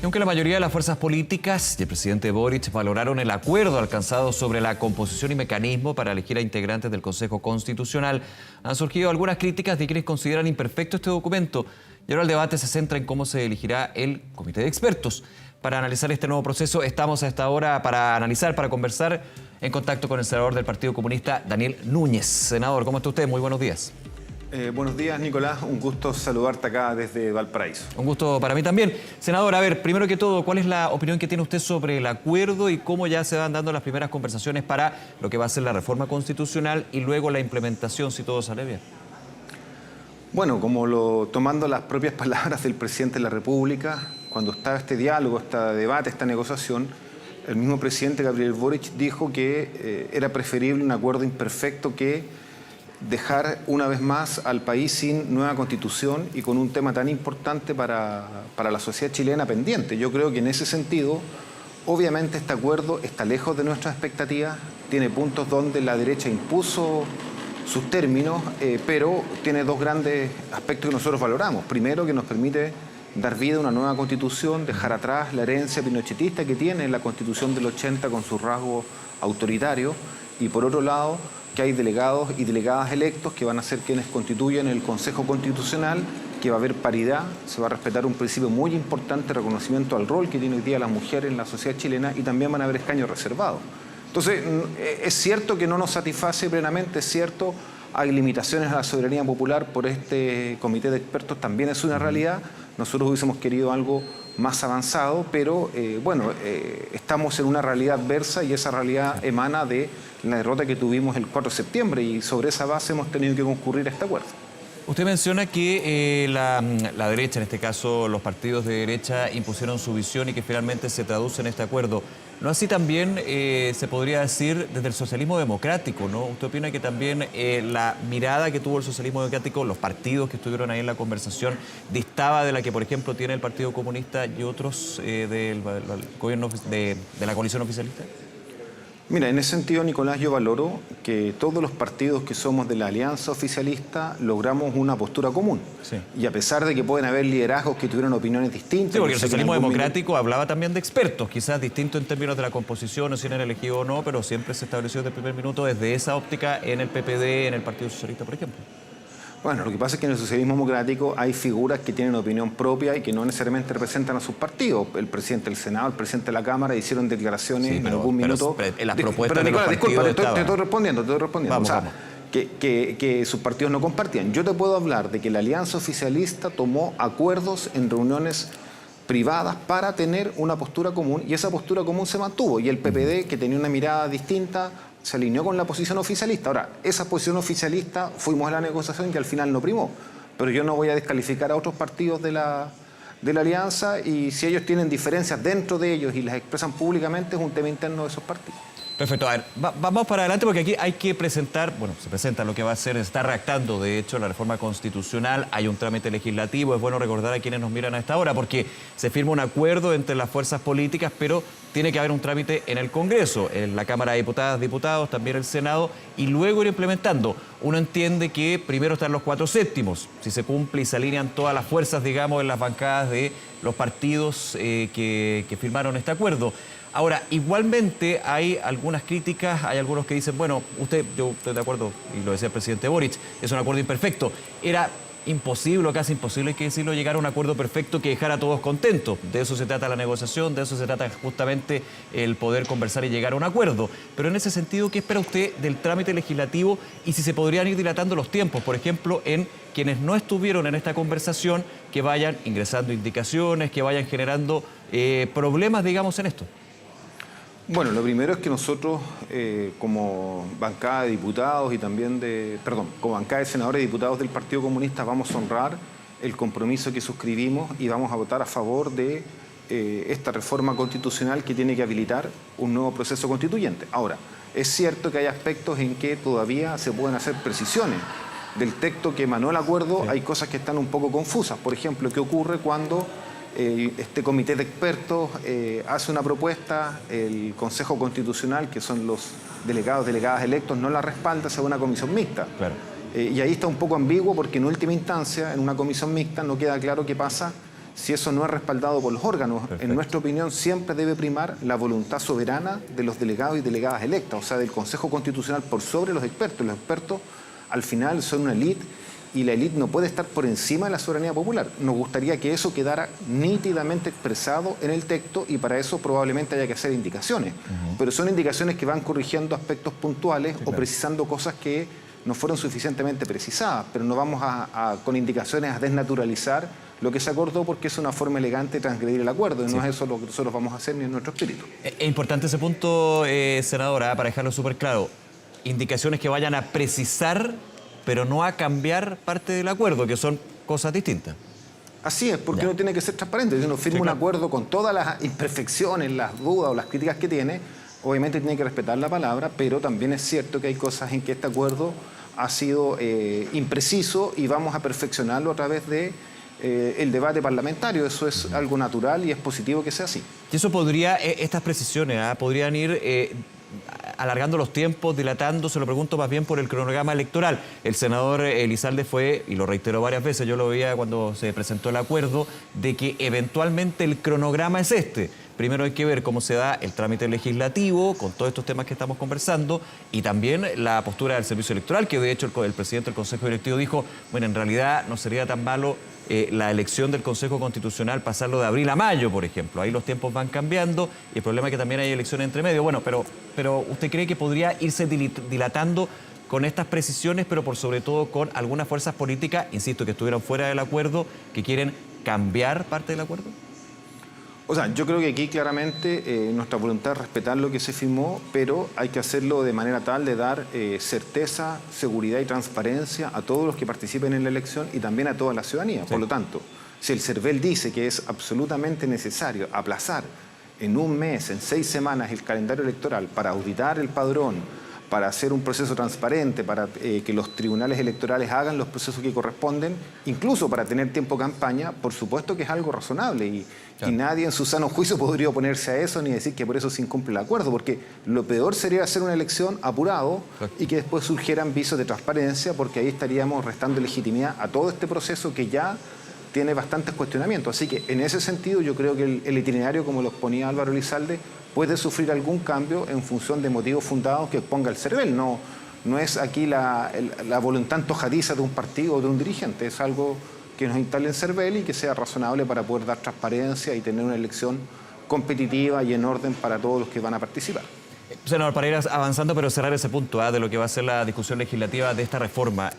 Y aunque la mayoría de las fuerzas políticas y el presidente Boric valoraron el acuerdo alcanzado sobre la composición y mecanismo para elegir a integrantes del Consejo Constitucional, han surgido algunas críticas de quienes consideran imperfecto este documento. Y ahora el debate se centra en cómo se elegirá el comité de expertos. Para analizar este nuevo proceso, estamos a esta hora para conversar en contacto con el senador del Partido Comunista, Daniel Núñez. Senador, ¿cómo está usted? Muy buenos días. Buenos días, Nicolás. Un gusto saludarte acá desde Valparaíso. Un gusto para mí también. Senador, a ver, primero que todo, ¿cuál es la opinión que tiene usted sobre el acuerdo y cómo ya se van dando las primeras conversaciones para lo que va a ser la reforma constitucional y luego la implementación, si todo sale bien? Bueno, tomando las propias palabras del presidente de la República, cuando estaba este diálogo, este debate, esta negociación, el mismo presidente Gabriel Boric dijo que era preferible un acuerdo imperfecto que dejar una vez más al país sin nueva constitución y con un tema tan importante para la sociedad chilena pendiente. Yo creo que en ese sentido, obviamente este acuerdo está lejos de nuestras expectativas, tiene puntos donde la derecha impuso sus términos, pero tiene dos grandes aspectos que nosotros valoramos. Primero, que nos permite dar vida a una nueva constitución, dejar atrás la herencia pinochetista que tiene la constitución del 80 con sus rasgos autoritarios, y por otro lado, que hay delegados y delegadas electos que van a ser quienes constituyen el Consejo Constitucional, que va a haber paridad, se va a respetar un principio muy importante, reconocimiento al rol que tiene hoy día la mujer en la sociedad chilena, y también van a haber escaños reservados. Entonces, es cierto que no nos satisface plenamente, es cierto, hay limitaciones a la soberanía popular por este comité de expertos, también es una realidad. Nosotros hubiésemos querido algo más avanzado, pero estamos en una realidad adversa y esa realidad emana de la derrota que tuvimos el 4 de septiembre y sobre esa base hemos tenido que concurrir a este acuerdo. Usted menciona que la derecha, en este caso los partidos de derecha, impusieron su visión y que finalmente se traduce en este acuerdo. ¿No así también se podría decir desde el socialismo democrático, ¿no? ¿Usted opina que también la mirada que tuvo el socialismo democrático, los partidos que estuvieron ahí en la conversación, distaba de la que, por ejemplo, tiene el Partido Comunista y otros del gobierno de la coalición oficialista? Mira, en ese sentido, Nicolás, yo valoro que todos los partidos que somos de la alianza oficialista logramos una postura común. Sí. Y a pesar de que pueden haber liderazgos que tuvieron opiniones distintas... Sí, porque el socialismo democrático hablaba también de expertos, quizás distintos en términos de la composición, o si eran elegidos o no, pero siempre se estableció desde el primer minuto desde esa óptica en el PPD, en el Partido Socialista, por ejemplo. Bueno, lo que pasa es que en el socialismo democrático hay figuras que tienen opinión propia y que no necesariamente representan a sus partidos. El presidente del Senado, el presidente de la Cámara hicieron declaraciones en algún minuto... En las propuestas de los Nicolás, partidos disculpa, te estoy respondiendo. Vamos, o sea, vamos. Que sus partidos no compartían. Yo te puedo hablar de que la alianza oficialista tomó acuerdos en reuniones privadas para tener una postura común y esa postura común se mantuvo. Y el PPD, que tenía una mirada distinta, se alineó con la posición oficialista. Ahora, esa posición oficialista fuimos a la negociación y al final no primó. Pero yo no voy a descalificar a otros partidos de la alianza y si ellos tienen diferencias dentro de ellos y las expresan públicamente es un tema interno de esos partidos. Perfecto. A ver, vamos para adelante porque aquí hay que presentar, bueno, se presenta lo que va a ser, está redactando de hecho la reforma constitucional, hay un trámite legislativo, es bueno recordar a quienes nos miran a esta hora porque se firma un acuerdo entre las fuerzas políticas, pero tiene que haber un trámite en el Congreso, en la Cámara de Diputadas, Diputados, también el Senado, y luego ir implementando. Uno entiende que primero están los 4/7, si se cumple y se alinean todas las fuerzas, digamos, en las bancadas de los partidos que firmaron este acuerdo. Ahora, igualmente hay algunas críticas, hay algunos que dicen, bueno, yo estoy de acuerdo, y lo decía el presidente Boric, es un acuerdo imperfecto. Era imposible, o casi imposible, hay que decirlo, llegar a un acuerdo perfecto que dejara a todos contentos. De eso se trata la negociación, de eso se trata justamente el poder conversar y llegar a un acuerdo. Pero en ese sentido, ¿qué espera usted del trámite legislativo y si se podrían ir dilatando los tiempos? Por ejemplo, en quienes no estuvieron en esta conversación, que vayan ingresando indicaciones, que vayan generando problemas, digamos, en esto. Bueno, lo primero es que nosotros, como bancada de diputados y también como bancada de senadores y diputados del Partido Comunista, vamos a honrar el compromiso que suscribimos y vamos a votar a favor de esta reforma constitucional que tiene que habilitar un nuevo proceso constituyente. Ahora, es cierto que hay aspectos en que todavía se pueden hacer precisiones. Del texto que emanó el acuerdo, sí, hay cosas que están un poco confusas. Por ejemplo, ¿qué ocurre cuando este comité de expertos hace una propuesta, el Consejo Constitucional, que son los delegados, delegadas electos, no la respalda, se va a una comisión mixta? Claro. Y ahí está un poco ambiguo porque en última instancia, en una comisión mixta, no queda claro qué pasa si eso no es respaldado por los órganos. Perfecto. En nuestra opinión siempre debe primar la voluntad soberana de los delegados y delegadas electas, o sea, del Consejo Constitucional por sobre los expertos. Los expertos al final son una élite y la élite no puede estar por encima de la soberanía popular. Nos gustaría que eso quedara nítidamente expresado en el texto y para eso probablemente haya que hacer indicaciones. Pero son indicaciones que van corrigiendo aspectos puntuales o precisando cosas que no fueron suficientemente precisadas, pero no vamos con indicaciones a desnaturalizar lo que se acordó porque es una forma elegante de transgredir el acuerdo y no es eso lo que nosotros vamos a hacer ni en nuestro espíritu. Es importante ese punto, senadora, para dejarlo súper claro. Indicaciones que vayan a precisar, pero no a cambiar parte del acuerdo, que son cosas distintas. Así es, porque uno tiene que ser transparente. Si uno firma un acuerdo con todas las imperfecciones, las dudas o las críticas que tiene, obviamente tiene que respetar la palabra, pero también es cierto que hay cosas en que este acuerdo ha sido impreciso y vamos a perfeccionarlo a través de el debate parlamentario. Eso es algo natural y es positivo que sea así. Y eso podría, estas precisiones, podrían ir alargando los tiempos, dilatando, se lo pregunto más bien por el cronograma electoral. El senador Elizalde fue, y lo reiteró varias veces, yo lo veía cuando se presentó el acuerdo, de que eventualmente el cronograma es este. Primero hay que ver cómo se da el trámite legislativo con todos estos temas que estamos conversando y también la postura del servicio electoral, que de hecho el presidente del Consejo Directivo dijo, bueno, en realidad no sería tan malo la elección del Consejo Constitucional pasarlo de abril a mayo, por ejemplo. Ahí los tiempos van cambiando y el problema es que también hay elecciones entre medio. Bueno, pero ¿usted cree que podría irse dilatando con estas precisiones, pero por sobre todo con algunas fuerzas políticas, insisto, que estuvieran fuera del acuerdo, que quieren cambiar parte del acuerdo? O sea, yo creo que aquí claramente nuestra voluntad es respetar lo que se firmó, pero hay que hacerlo de manera tal de dar certeza, seguridad y transparencia a todos los que participen en la elección y también a toda la ciudadanía. Sí. Por lo tanto, si el CERVEL dice que es absolutamente necesario aplazar en un mes, en 6 semanas, el calendario electoral para auditar el padrón, para hacer un proceso transparente, para que los tribunales electorales hagan los procesos que corresponden, incluso para tener tiempo de campaña, por supuesto que es algo razonable y nadie en su sano juicio podría oponerse a eso ni decir que por eso se incumple el acuerdo, porque lo peor sería hacer una elección apurado y que después surgieran visos de transparencia, porque ahí estaríamos restando legitimidad a todo este proceso que ya tiene bastantes cuestionamientos. Así que en ese sentido yo creo que el itinerario, como lo exponía Álvaro Elizalde, puede sufrir algún cambio en función de motivos fundados que exponga el CERVEL. No es aquí la voluntad antojadiza de un partido o de un dirigente, es algo que nos instale en CERVEL y que sea razonable para poder dar transparencia y tener una elección competitiva y en orden para todos los que van a participar. Senador, para ir avanzando, pero cerrar ese punto de lo que va a ser la discusión legislativa de esta reforma,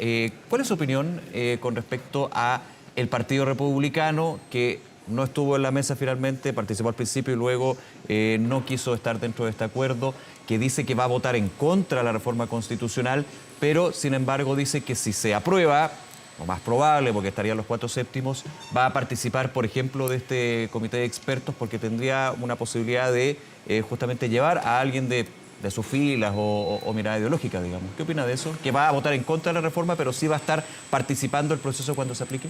¿cuál es su opinión con respecto a el Partido Republicano, que no estuvo en la mesa finalmente, participó al principio y luego no quiso estar dentro de este acuerdo, que dice que va a votar en contra de la reforma constitucional, pero sin embargo dice que si se aprueba, lo más probable, porque estarían los 4/7, va a participar, por ejemplo, de este comité de expertos porque tendría una posibilidad de justamente llevar a alguien de sus filas o mirada ideológica, digamos? ¿Qué opina de eso? Que va a votar en contra de la reforma, pero sí va a estar participando del proceso cuando se aplique.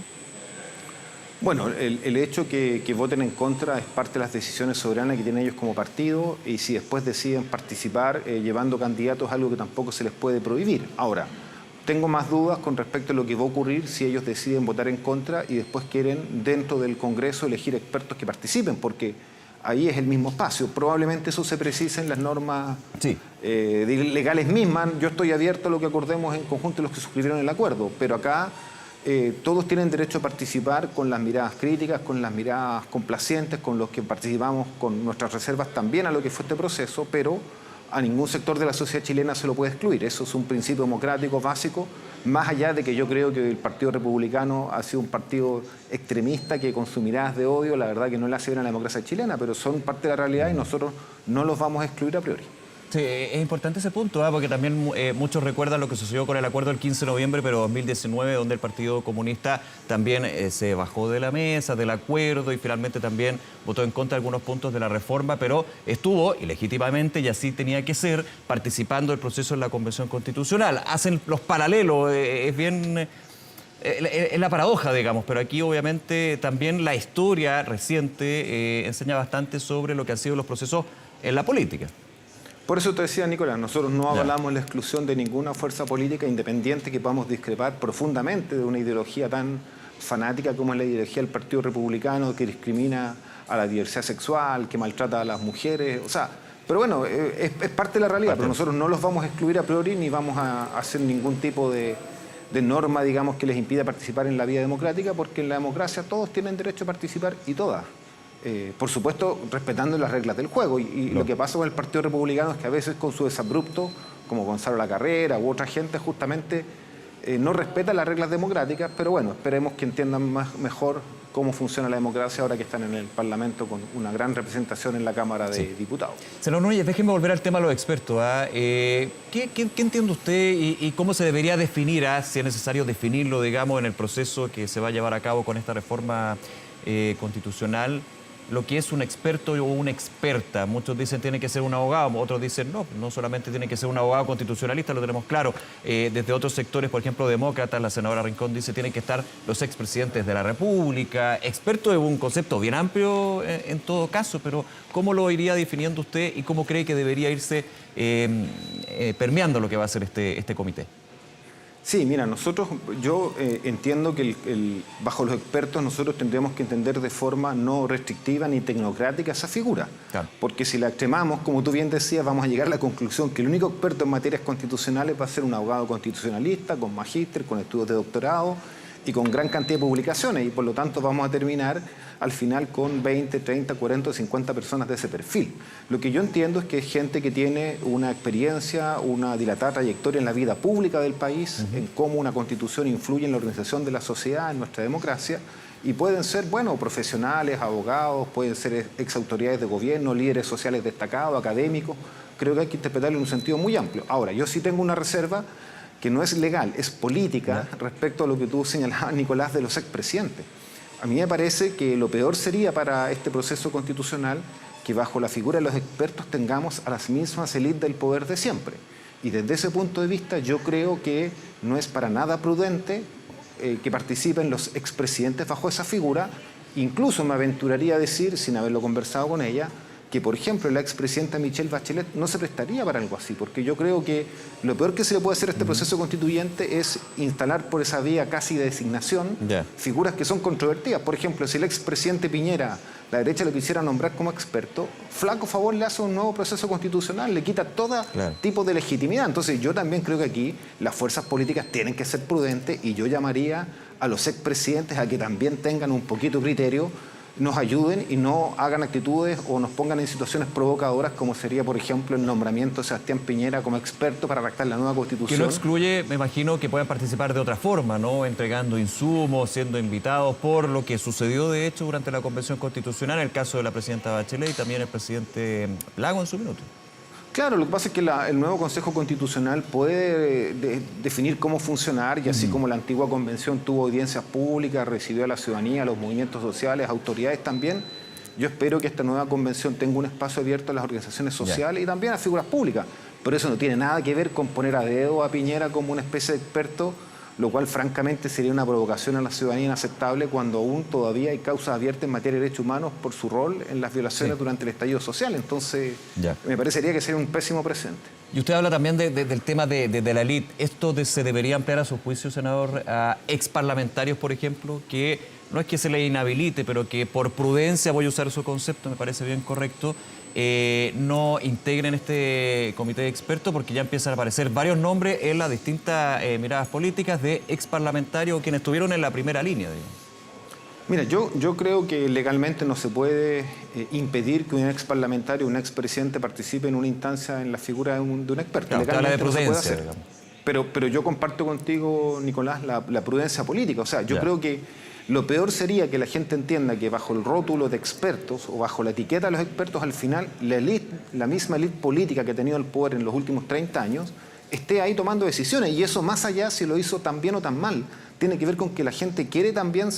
Bueno, el hecho que voten en contra es parte de las decisiones soberanas que tienen ellos como partido y si después deciden participar llevando candidatos es algo que tampoco se les puede prohibir. Ahora, tengo más dudas con respecto a lo que va a ocurrir si ellos deciden votar en contra y después quieren dentro del Congreso elegir expertos que participen, porque ahí es el mismo espacio. Probablemente eso se precise en las normas legales mismas. Yo estoy abierto a lo que acordemos en conjunto los que suscribieron el acuerdo, pero acá todos tienen derecho a participar con las miradas críticas, con las miradas complacientes, con los que participamos con nuestras reservas también a lo que fue este proceso, pero a ningún sector de la sociedad chilena se lo puede excluir. Eso es un principio democrático básico, más allá de que yo creo que el Partido Republicano ha sido un partido extremista que con sus miradas de odio, la verdad que no le hace bien a la democracia chilena, pero son parte de la realidad y nosotros no los vamos a excluir a priori. Sí, es importante ese punto, porque también muchos recuerdan lo que sucedió con el acuerdo del 15 de noviembre, pero 2019, donde el Partido Comunista también se bajó de la mesa, del acuerdo, y finalmente también votó en contra de algunos puntos de la reforma, pero estuvo, y legítimamente, y así tenía que ser, participando del proceso en la Convención Constitucional. Hacen los paralelos, es bien... Es la paradoja, digamos, pero aquí obviamente también la historia reciente enseña bastante sobre lo que han sido los procesos en la política. Por eso te decía, Nicolás, nosotros no avalamos la exclusión de ninguna fuerza política independiente que podamos discrepar profundamente de una ideología tan fanática como es la ideología del Partido Republicano, que discrimina a la diversidad sexual, que maltrata a las mujeres, o sea, pero bueno, es parte de la realidad, pero nosotros no los vamos a excluir a priori ni vamos a hacer ningún tipo de norma, digamos, que les impida participar en la vida democrática, porque en la democracia todos tienen derecho a participar y todas. Por supuesto, respetando las reglas del juego. Y lo que pasa con el Partido Republicano es que a veces con su desabrupto, como Gonzalo Lacarrera u otra gente, justamente no respeta las reglas democráticas, pero bueno, esperemos que entiendan mejor cómo funciona la democracia ahora que están en el Parlamento con una gran representación en la Cámara de Diputados. Senador Núñez, déjeme volver al tema de los expertos. ¿Qué entiende usted y cómo se debería definir, si es necesario definirlo, digamos, en el proceso que se va a llevar a cabo con esta reforma constitucional, lo que es un experto o una experta? Muchos dicen tiene que ser un abogado, otros dicen no solamente tiene que ser un abogado constitucionalista, lo tenemos claro. Desde otros sectores, por ejemplo, demócratas, la senadora Rincón dice tienen que estar los expresidentes de la República. Experto es un concepto bien amplio en todo caso, pero ¿cómo lo iría definiendo usted y cómo cree que debería irse permeando lo que va a ser este comité? Sí, mira, yo entiendo que bajo los expertos nosotros tendríamos que entender de forma no restrictiva ni tecnocrática esa figura. Claro. Porque si la extremamos, como tú bien decías, vamos a llegar a la conclusión que el único experto en materias constitucionales va a ser un abogado constitucionalista, con magíster, con estudios de doctorado y con gran cantidad de publicaciones, y por lo tanto vamos a terminar al final con 20, 30, 40 o 50 personas de ese perfil. Lo que yo entiendo es que es gente que tiene una experiencia, una dilatada trayectoria en la vida pública del país, en cómo una constitución influye en la organización de la sociedad, en nuestra democracia, y pueden ser, bueno, profesionales, abogados, pueden ser exautoridades de gobierno, líderes sociales destacados, académicos. Creo que hay que interpretarlo en un sentido muy amplio. Ahora, yo sí tengo una reserva que no es legal, es política, respecto a lo que tú señalabas, Nicolás, de los expresidentes. A mí me parece que lo peor sería para este proceso constitucional que bajo la figura de los expertos tengamos a las mismas élites del poder de siempre. Y desde ese punto de vista yo creo que no es para nada prudente que participen los expresidentes bajo esa figura. Incluso me aventuraría a decir, sin haberlo conversado con ella, que, por ejemplo, la expresidenta Michelle Bachelet no se prestaría para algo así, porque yo creo que lo peor que se le puede hacer a este proceso constituyente es instalar por esa vía casi de designación figuras que son controvertidas. Por ejemplo, si el expresidente Piñera, la derecha lo quisiera nombrar como experto, flaco favor le hace un nuevo proceso constitucional, le quita todo tipo de legitimidad. Entonces yo también creo que aquí las fuerzas políticas tienen que ser prudentes y yo llamaría a los expresidentes a que también tengan un poquito de criterio, nos ayuden y no hagan actitudes o nos pongan en situaciones provocadoras como sería, por ejemplo, el nombramiento de Sebastián Piñera como experto para redactar la nueva Constitución. Que no excluye, me imagino, que puedan participar de otra forma, ¿no? Entregando insumos, siendo invitados, por lo que sucedió, de hecho, durante la Convención Constitucional, el caso de la presidenta Bachelet y también el presidente Lago en su minuto. Claro, lo que pasa es que el nuevo Consejo Constitucional puede definir cómo funcionar y así como la antigua convención tuvo audiencias públicas, recibió a la ciudadanía, a los movimientos sociales, autoridades también, yo espero que esta nueva convención tenga un espacio abierto a las organizaciones sociales y también a figuras públicas. Pero eso no tiene nada que ver con poner a dedo a Piñera como una especie de experto, lo cual francamente sería una provocación a la ciudadanía inaceptable cuando aún todavía hay causas abiertas en materia de derechos humanos por su rol en las violaciones durante el estallido social. Entonces, me parecería que sería un pésimo presente. Y usted habla también del tema de la élite. ¿Esto se debería ampliar a su juicio, senador, a exparlamentarios, por ejemplo, que no es que se les inhabilite, pero que por prudencia, voy a usar su concepto, me parece bien correcto, no integren este comité de expertos porque ya empiezan a aparecer varios nombres en las distintas miradas políticas de exparlamentarios o quienes estuvieron en la primera línea, digamos? Mira, yo creo que legalmente no se puede impedir que un exparlamentario, un expresidente participe en una instancia en la figura de un experto. Claro, legalmente de prudencia, no se puede hacer. Pero yo comparto contigo, Nicolás, la prudencia política. O sea, yo creo que lo peor sería que la gente entienda que bajo el rótulo de expertos o bajo la etiqueta de los expertos, al final la misma élite política que ha tenido el poder en los últimos 30 años esté ahí tomando decisiones. Y eso, más allá si lo hizo tan bien o tan mal, tiene que ver con que la gente quiere también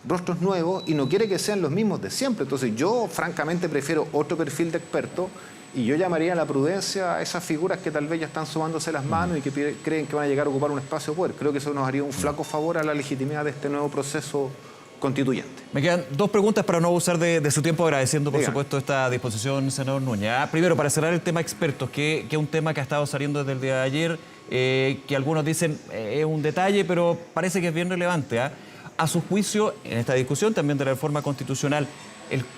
rostros nuevos y no quiere que sean los mismos de siempre. Entonces yo francamente prefiero otro perfil de experto y yo llamaría a la prudencia a esas figuras que tal vez ya están sobándose las manos y que creen que van a llegar a ocupar un espacio de poder. Creo que eso nos haría un flaco favor a la legitimidad de este nuevo proceso constituyente. Me quedan dos preguntas para no abusar de su tiempo, agradeciendo por supuesto esta disposición, senador Núñez. Primero, para cerrar el tema expertos, que es un tema que ha estado saliendo desde el día de ayer, que algunos dicen es un detalle, pero parece que es bien relevante. A su juicio, en esta discusión también de la reforma constitucional,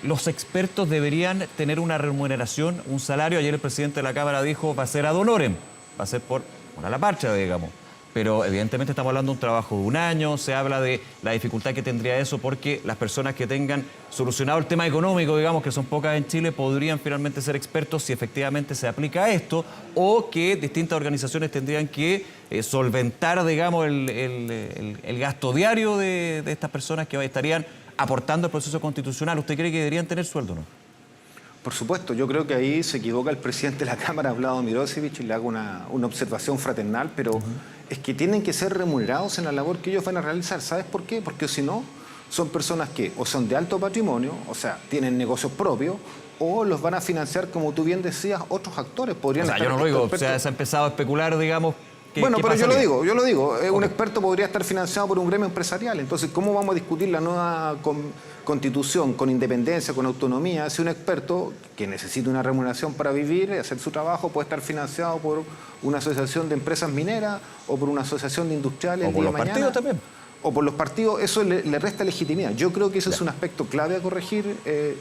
los expertos deberían tener una remuneración, un salario. Ayer el presidente de la Cámara dijo va a ser ad honorem, va a ser por a la marcha, digamos. Pero evidentemente estamos hablando de un trabajo de un año, se habla de la dificultad que tendría eso porque las personas que tengan solucionado el tema económico, digamos, que son pocas en Chile, podrían finalmente ser expertos si efectivamente se aplica esto, o que distintas organizaciones tendrían que solventar, digamos, el gasto diario de estas personas que estarían aportando al proceso constitucional. ¿Usted cree que deberían tener sueldo o no? Por supuesto, yo creo que ahí se equivoca el presidente de la Cámara, Vladimir Mirosevic, y le hago una observación fraternal, pero es que tienen que ser remunerados en la labor que ellos van a realizar. ¿Sabes por qué? Porque si no, son personas que o son de alto patrimonio, o sea, tienen negocios propios, o los van a financiar, como tú bien decías, otros actores. Podrían yo no lo digo, se ha empezado a especular, digamos. Bueno, pero yo lo digo. Un experto podría estar financiado por un gremio empresarial. Entonces, ¿cómo vamos a discutir la nueva constitución con independencia, con autonomía, si un experto que necesita una remuneración para vivir y hacer su trabajo puede estar financiado por una asociación de empresas mineras o por una asociación de industriales? O por los partidos también. O por los partidos, eso le resta legitimidad. Yo creo que eso es un aspecto clave a corregir,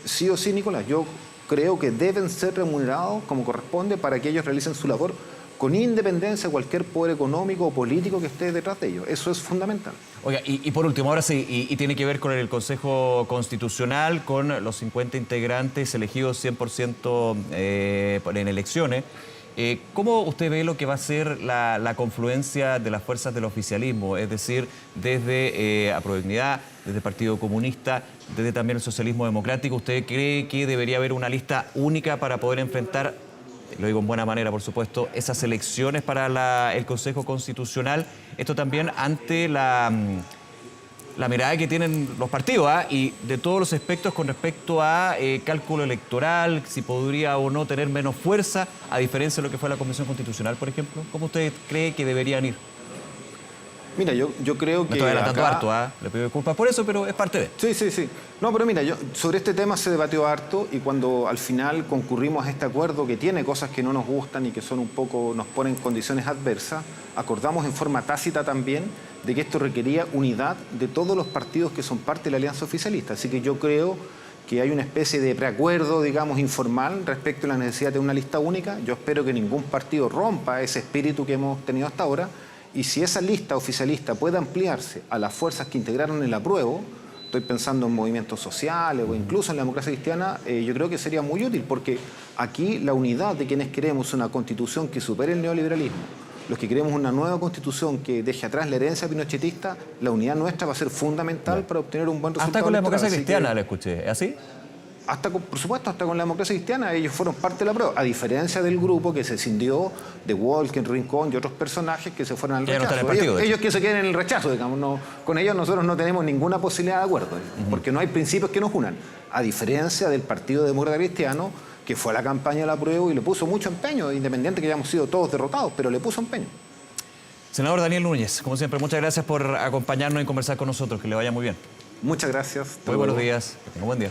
sí o sí, Nicolás. Yo creo que deben ser remunerados como corresponde para que ellos realicen su labor con independencia de cualquier poder económico o político que esté detrás de ellos. Eso es fundamental. Oiga, y por último, ahora sí, y tiene que ver con el Consejo Constitucional, con los 50 integrantes elegidos 100% en elecciones. ¿Cómo usted ve lo que va a ser la confluencia de las fuerzas del oficialismo? Es decir, desde Aprodignidad, desde el Partido Comunista, desde también el Socialismo Democrático. ¿Usted cree que debería haber una lista única para poder enfrentar, lo digo en buena manera, por supuesto, esas elecciones para el Consejo Constitucional? Esto también ante la mirada que tienen los partidos, y de todos los aspectos con respecto a cálculo electoral, si podría o no tener menos fuerza, a diferencia de lo que fue la Convención Constitucional, por ejemplo. ¿Cómo usted cree que deberían ir? Mira, yo creo que me estoy adelantando harto, le pido disculpas por eso, pero es parte de... Sí. No, pero mira, sobre este tema se debatió harto y cuando al final concurrimos a este acuerdo que tiene cosas que no nos gustan y que son un poco, nos ponen condiciones adversas, acordamos en forma tácita también de que esto requería unidad de todos los partidos que son parte de la alianza oficialista. Así que yo creo que hay una especie de preacuerdo, digamos, informal respecto a la necesidad de una lista única. Yo espero que ningún partido rompa ese espíritu que hemos tenido hasta ahora. Y si esa lista oficialista puede ampliarse a las fuerzas que integraron el apruebo, estoy pensando en movimientos sociales o incluso en la democracia cristiana, yo creo que sería muy útil, porque aquí la unidad de quienes queremos una constitución que supere el neoliberalismo, los que queremos una nueva constitución que deje atrás la herencia pinochetista, la unidad nuestra va a ser fundamental para obtener un buen resultado. Hasta con la democracia electoral. cristiana, le escuché, ¿es así? Por supuesto, hasta con la democracia cristiana, ellos fueron parte de la prueba, a diferencia del grupo que se escindió de Walken, Rincón y otros personajes que se fueron al rechazo. No el partido, ellos que se queden en el rechazo, digamos, con ellos nosotros no tenemos ninguna posibilidad de acuerdo, porque no hay principios que nos unan, a diferencia del Partido Demócrata Cristiano, que fue a la campaña de la prueba y le puso mucho empeño, independiente que hayamos sido todos derrotados, pero le puso empeño. Senador Daniel Núñez, como siempre, muchas gracias por acompañarnos y conversar con nosotros, que le vaya muy bien. Muchas gracias. Muy buenos días, que tenga un buen día.